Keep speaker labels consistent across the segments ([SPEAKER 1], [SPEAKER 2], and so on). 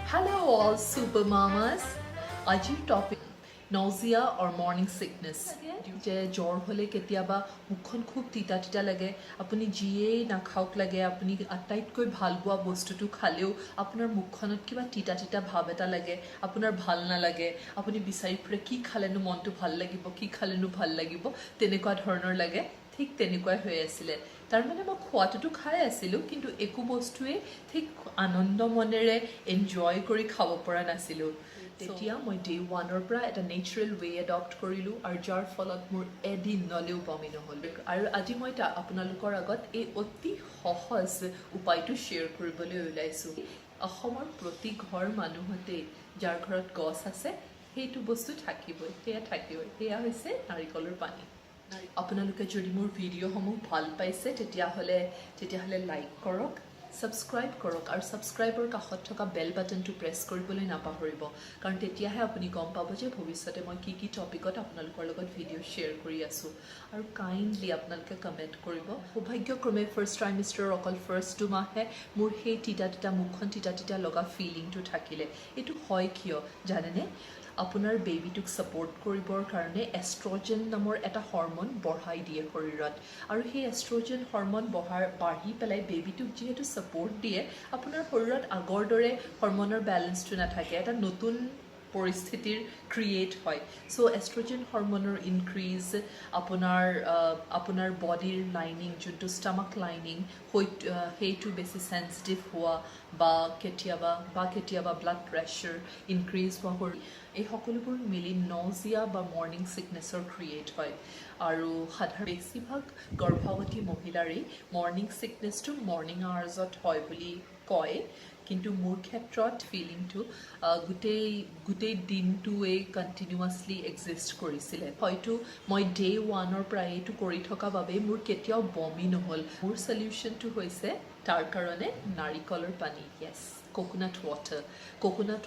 [SPEAKER 1] Hello all super mamas. Ajir topic nausea or morning sickness. যে জ্বৰ হলে কেতিয়াবা মুখখন খুব তিতা তিতা লাগে আপুনি যিয়েই নাখাওক লাগে আপুনি আটাইতকৈ ভাল পোৱা বস্তুটো খালেও আপোনাৰ মুখখনত কিবা তিতা তিতা ভাৱ এটা লাগে আপোনাৰ ভাল নালাগে আপুনি বিচাৰি ফুৰে কি খালেনো মনটো ভাল লাগিব কি খালেনো ভাল লাগিব তেনেকুৱা ধৰণৰ লাগে ঠিক তেনেকুৱাই হৈ আছিলে তাৰমানে মই খোৱাটোতো খাই আছিলোঁ কিন্তু একো বস্তুৱে ঠিক আনন্দ মনেৰে এনজয় কৰি খাব পৰা নাছিলোঁ তেতিয়া মই ডে ওৱানৰ পৰা এটা নেচাৰেল ৱে এডপ্ট কৰিলোঁ আৰু যাৰ ফলত মোৰ এদিনলৈও বমি নহ'ল আৰু আজি মই আপোনালোকৰ আগত এই অতি সহজ উপায়টো শ্বেয়াৰ কৰিবলৈ ওলাইছোঁ অসমৰ প্ৰতি ঘৰ মানুহতেই যাৰ ঘৰত গছ আছে সেইটো বস্তু থাকিবই সেয়া হৈছে নাৰিকলৰ পানী আপোনালোকে যদি মোৰ ভিডিঅ'সমূহ ভাল পাইছে তেতিয়াহ'লে লাইক কৰক সাবস্ক্ৰাইব কৰক আৰু সাবস্ক্ৰাইবৰ কাষত থকা বেল বাটনটো প্ৰেছ কৰিবলৈ নাপাহৰিব কাৰণ তেতিয়াহে আপুনি গম পাব যে ভৱিষ্যতে মই কি টপিকত আপোনালোকৰ লগত ভিডিঅ' শ্বেয়াৰ কৰি আছোঁ আৰু কাইণ্ডলি আপোনালোকে কমেণ্ট কৰিব সৌভাগ্যক্ৰমে ফাৰ্ষ্ট ট্ৰাইমেষ্টাৰৰ অকল ফাৰ্ষ্ট 2 মাহহে মোৰ সেই তিতা মুখখন তিতা লগা ফিলিংটো থাকিলে এইটো হয় কিয় জানেনে আপোনাৰ বেবিটোক ছাপোৰ্ট কৰিবৰ কাৰণে এষ্ট্ৰজেন নামৰ এটা হৰমন বঢ়াই দিয়ে শৰীৰত আৰু সেই এষ্ট্ৰজেন হৰমন বাঢ়ি পেলাই বেবিটোক যিহেতু ছাপোৰ্ট দিয়ে আপোনাৰ শৰীৰত আগৰ দৰে হৰমনৰ বেলেঞ্চটো নাথাকে এটা নতুন পৰিস্থিতিৰ ক্ৰিয়েট হয় চ' এষ্ট্ৰজেন হৰমনৰ ইনক্ৰিজ আপোনাৰ বডিৰ লাইনিং যোনটো ষ্টামাক লাইনিং সেইটো বেছি চেঞ্চিটিভ হোৱা বা কেতিয়াবা ব্লাড প্ৰেছাৰ ইনক্ৰিজ হোৱা এই সকলোবোৰ মিলি নজিয়া বা মৰ্ণিং ছিকনেছৰ ক্ৰিয়েট হয় আৰু বেছিভাগ গৰ্ভৱতী মহিলাৰেই মৰ্ণিং ছিকনেছটো মৰ্ণিং আৱাৰ্ছত হয় বুলি কয় কিন্তু মোৰ ক্ষেত্ৰত ফিলিংটো গোটেই দিনটোৱেই কণ্টিনিউৱাছলি এক্সিষ্ট কৰিছিলে হয়তো মই ডে ওৱানৰ পৰাই এইটো কৰি থকা বাবেই মোৰ কেতিয়াও বমি নহ'ল মোৰ চলিউশ্যনটো হৈছে তাৰ কাৰণে নাৰিকলৰ পানী য়েছ কোকোনাট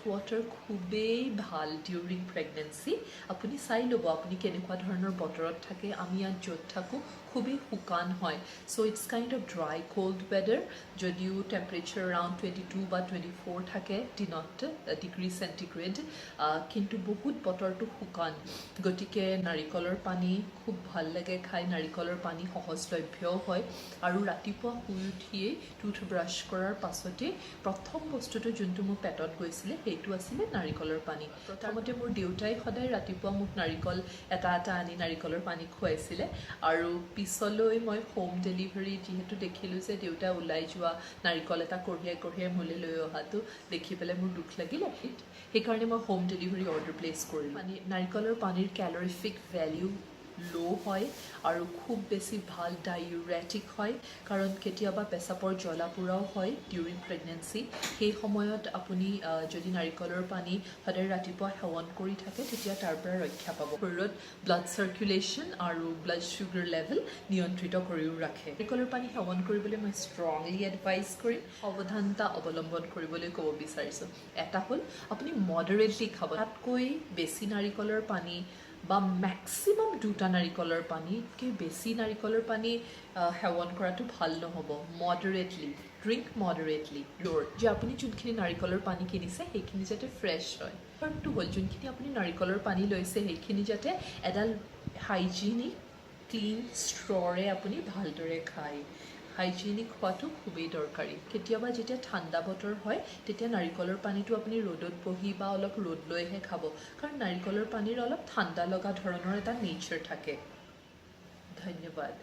[SPEAKER 1] ৱাটাৰ খুবেই ভাল ডিউৰিং প্ৰেগনেঞ্চি আপুনি চাই ল'ব আপুনি কেনেকুৱা ধৰণৰ বতৰত থাকে আমি ইয়াত য'ত থাকোঁ খুবেই শুকান হয় so' it's kind of dry cold weather যদিও টেম্পাৰেচাৰ এৰাউণ্ড 22 বা 24 থাকে দিনত ডিগ্ৰী চেণ্টিগ্ৰেড কিন্তু বহুত বতৰটো শুকান গতিকে নাৰিকলৰ পানী খুব ভাল লাগে খাই নাৰিকলৰ পানী সহজলভ্যও হয় আৰু ৰাতিপুৱা শুই উঠিয়েই টুথব্ৰাছ কৰাৰ পাছতেই প্ৰথম বস্তুটো যোনটো মোৰ পেটত গৈছিলে সেইটো আছিলে নাৰিকলৰ পানী প্ৰথমতে মোৰ দেউতাই সদায় ৰাতিপুৱা মোক নাৰিকল এটা আনি নাৰিকলৰ পানী খুৱাইছিলে আৰু পিছলৈ মই হোম ডেলিভাৰী যিহেতু দেখিলোঁ যে দেউতা ওলাই যোৱা নাৰিকল এটা কঢ়িয়াই মোলৈ লৈ অহাটো দেখি পেলাই মোৰ দুখ লাগিলে সেইকাৰণে মই হোম ডেলিভাৰী অৰ্ডাৰ প্লেচ কৰিলোঁ নাৰিকলৰ পানীৰ কেলৰিফিক ভেলিউ ল' হয় আৰু খুব বেছি ভাল ডাইউৰেটিক হয় কাৰণ কেতিয়াবা পেচাবৰ জ্বলা পোৰাও হয় ডিউৰিং প্ৰেগনেঞ্চি সেই সময়ত আপুনি যদি নাৰিকলৰ পানী সদায় ৰাতিপুৱা সেৱন কৰি থাকে তেতিয়া তাৰ পৰা ৰক্ষা পাব শৰীৰত ব্লাড চাৰ্কুলেশ্যন আৰু ব্লাড চুগাৰ লেভেল নিয়ন্ত্ৰিত কৰিও ৰাখে নাৰিকলৰ পানী সেৱন কৰিবলৈ মই ষ্ট্ৰংলি এডভাইচ কৰিম সাৱধানতা অৱলম্বন কৰিবলৈ ক'ব বিচাৰিছোঁ এটা হ'ল আপুনি মডাৰেটলি খাব তাতকৈ বেছি নাৰিকলৰ পানী বা মেক্সিমাম 2টা নাৰিকলৰ পানীতকৈ বেছি নাৰিকলৰ পানী সেৱন কৰাটো ভাল নহ'ব মডাৰেটলি ড্ৰিংক মডাৰেটলি যে আপুনি যোনখিনি নাৰিকলৰ পানী কিনিছে সেইখিনি যাতে ফ্ৰেছ হয় কাৰণটো হ'ল যোনখিনি আপুনি নাৰিকলৰ পানী লৈছে সেইখিনি যাতে এডাল হাইজিনিক ক্লিন ষ্ট্ৰৰে আপুনি ভালদৰে খায় হাইজিনিক হোৱাটো খুবেই দৰকাৰী কেতিয়াবা যেতিয়া ঠাণ্ডা বতৰ হয় তেতিয়া নাৰিকলৰ পানীটো আপুনি ৰ'দত বহি বা অলপ ৰ'দ লৈহে খাব কাৰণ নাৰিকলৰ পানীৰ অলপ ঠাণ্ডা লগা ধৰণৰ এটা নেচাৰ থাকে ধন্যবাদ